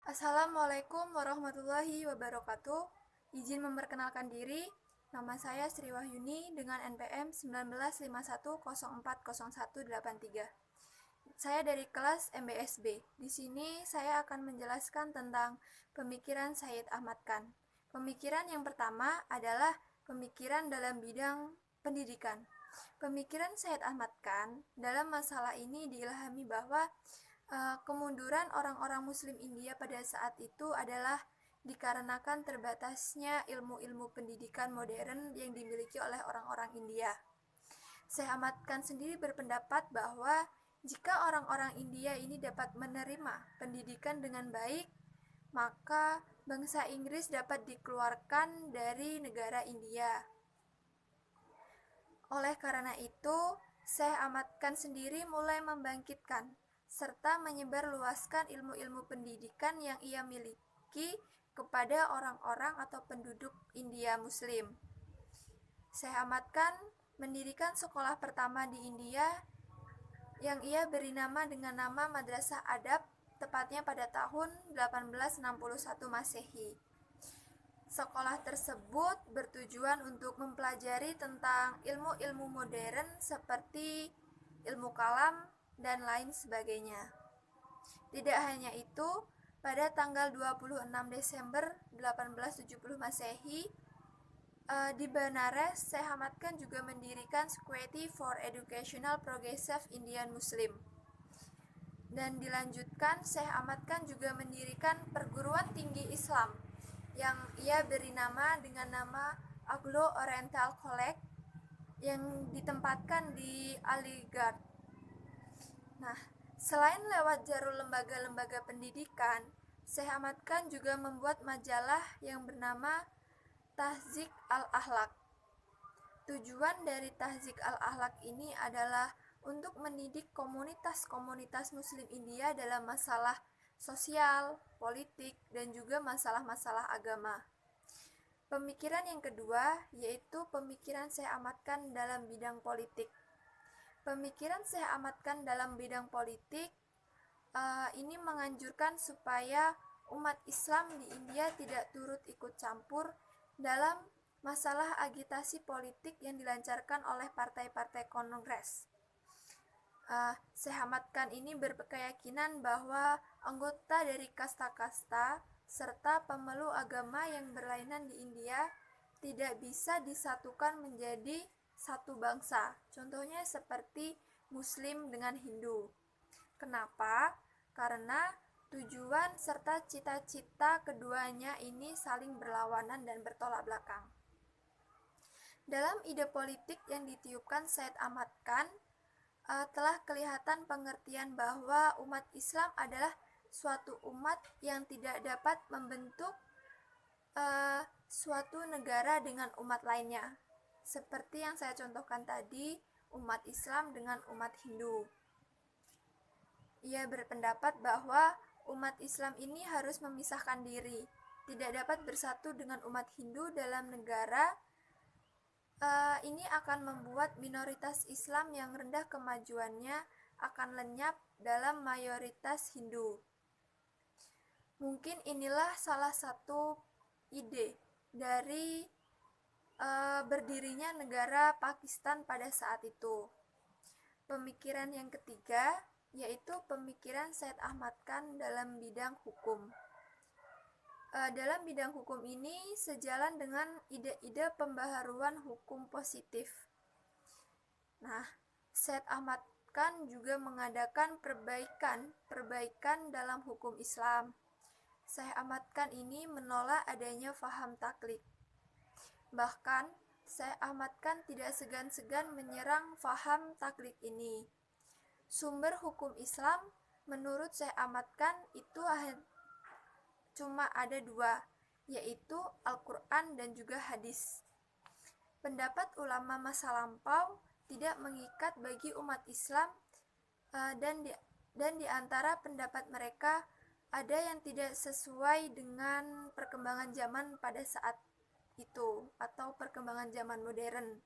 Assalamualaikum warahmatullahi wabarakatuh. Izin memperkenalkan diri, nama saya Sri Wahyuni dengan NPM 1951040183. Saya dari kelas MBSB. Di sini saya akan menjelaskan tentang pemikiran Sayyid Ahmad Khan. Pemikiran yang pertama adalah pemikiran dalam bidang pendidikan. Pemikiran Sayyid Ahmad Khan dalam masalah ini diilhami bahwa kemunduran orang-orang Muslim India pada saat itu adalah dikarenakan terbatasnya ilmu-ilmu pendidikan modern yang dimiliki oleh orang-orang India. Syekh Ahmad Khan sendiri berpendapat bahwa jika orang-orang India ini dapat menerima pendidikan dengan baik, maka bangsa Inggris dapat dikeluarkan dari negara India. Oleh karena itu, Syekh Ahmad Khan sendiri mulai membangkitkan serta menyebarluaskan ilmu-ilmu pendidikan yang ia miliki kepada orang-orang atau penduduk India Muslim. Syekh Ahmad Khan mendirikan sekolah pertama di India yang ia beri nama dengan nama Madrasah Adab, tepatnya pada tahun 1861 Masehi. Sekolah tersebut bertujuan untuk mempelajari tentang ilmu-ilmu modern seperti ilmu kalam dan lain sebagainya. Tidak hanya itu, pada tanggal 26 Desember 1870 Masehi, di Benares, Syekh Ahmad Khan juga mendirikan Society for Educational Progressive Indian Muslim. Dan dilanjutkan, Syekh Ahmad Khan juga mendirikan perguruan tinggi Islam yang ia beri nama dengan nama Anglo Oriental College yang ditempatkan di Aligarh. Nah, selain lewat jalur lembaga-lembaga pendidikan, Syekh Ahmad Khan juga membuat majalah yang bernama Tahzik al-Akhlaq. Tujuan dari Tahzik al-Akhlaq ini adalah untuk mendidik komunitas-komunitas Muslim India dalam masalah sosial, politik, dan juga masalah-masalah agama. Pemikiran yang kedua yaitu pemikiran Syekh Ahmad Khan dalam bidang politik. Pemikiran Syekh Ahmad Khan dalam bidang politik ini menganjurkan supaya umat Islam di India tidak turut ikut campur dalam masalah agitasi politik yang dilancarkan oleh partai-partai kongres. Syekh Ahmad Khan ini berkeyakinan bahwa anggota dari kasta-kasta serta pemeluk agama yang berlainan di India tidak bisa disatukan menjadi satu bangsa. Contohnya seperti Muslim dengan Hindu. Kenapa? Karena tujuan serta cita-cita keduanya ini saling berlawanan dan bertolak belakang. Dalam ide politik yang ditiupkan Syed Ahmad Khan, telah kelihatan pengertian bahwa umat Islam adalah suatu umat yang tidak dapat membentuk suatu negara dengan umat lainnya. Seperti yang saya contohkan tadi, umat Islam dengan umat Hindu. Ia berpendapat bahwa umat Islam ini harus memisahkan diri, tidak dapat bersatu dengan umat Hindu dalam negara. Ini akan membuat minoritas Islam yang rendah kemajuannya akan lenyap dalam mayoritas Hindu. Mungkin inilah salah satu ide dari berdirinya negara Pakistan pada saat itu. Pemikiran yang ketiga yaitu pemikiran Syed Ahmad Khan dalam bidang hukum. Dalam bidang hukum ini sejalan dengan ide-ide pembaharuan hukum positif. Nah, Syed Ahmad Khan juga mengadakan perbaikan dalam hukum Islam. Syekh Ahmad Khan ini menolak adanya faham taklid. Bahkan, Syekh Ahmad Khan tidak segan-segan menyerang faham taklid ini. Sumber hukum Islam menurut Syekh Ahmad Khan itu cuma ada dua, yaitu Al-Quran dan juga hadis. Pendapat ulama masa lampau tidak mengikat bagi umat Islam, dan di antara pendapat mereka ada yang tidak sesuai dengan perkembangan zaman pada saat itu atau perkembangan zaman modern.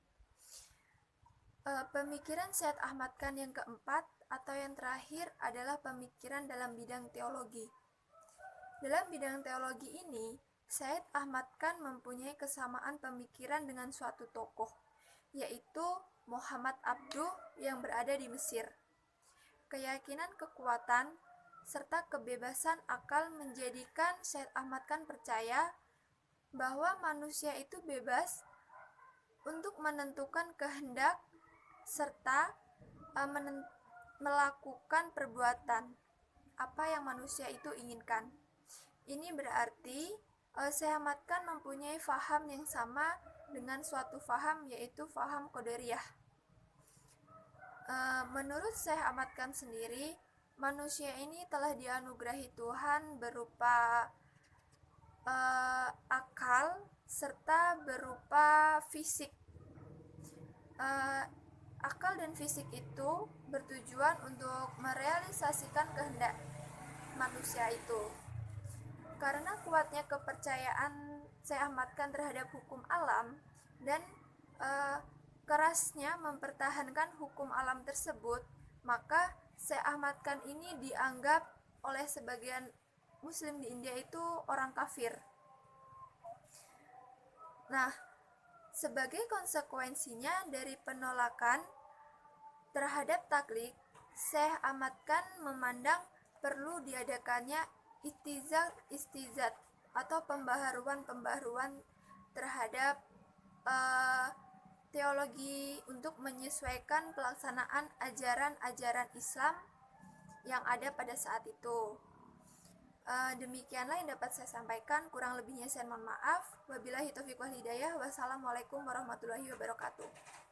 Pemikiran Syed Ahmad Khan yang keempat atau yang terakhir adalah pemikiran dalam bidang teologi. Dalam bidang teologi ini, Syed Ahmad Khan mempunyai kesamaan pemikiran dengan suatu tokoh, yaitu Muhammad Abduh yang berada di Mesir. Keyakinan kekuatan serta kebebasan akal menjadikan Syed Ahmad Khan percaya bahwa manusia itu bebas untuk menentukan kehendak serta melakukan perbuatan apa yang manusia itu inginkan. Ini berarti Syekh Ahmad Khan mempunyai faham yang sama dengan suatu faham, yaitu faham Qadariyah. Menurut Syekh Ahmad Khan sendiri, manusia ini telah dianugerahi Tuhan berupa akal serta berupa fisik. Akal dan fisik itu bertujuan untuk merealisasikan kehendak manusia itu. Karena kuatnya kepercayaan Syekh Ahmad Khan terhadap hukum alam dan kerasnya mempertahankan hukum alam tersebut, maka Syekh Ahmad Khan ini dianggap oleh sebagian Muslim di India itu orang kafir. Nah, sebagai konsekuensinya dari penolakan terhadap taklid, Syekh Ahmad Khan memandang perlu diadakannya istizad atau pembaharuan terhadap teologi untuk menyesuaikan pelaksanaan ajaran-ajaran Islam yang ada pada saat itu. Demikianlah yang dapat saya sampaikan, kurang lebihnya saya mohon maaf. Wabillahi taufiq wal hidayah. Wassalamualaikum warahmatullahi wabarakatuh.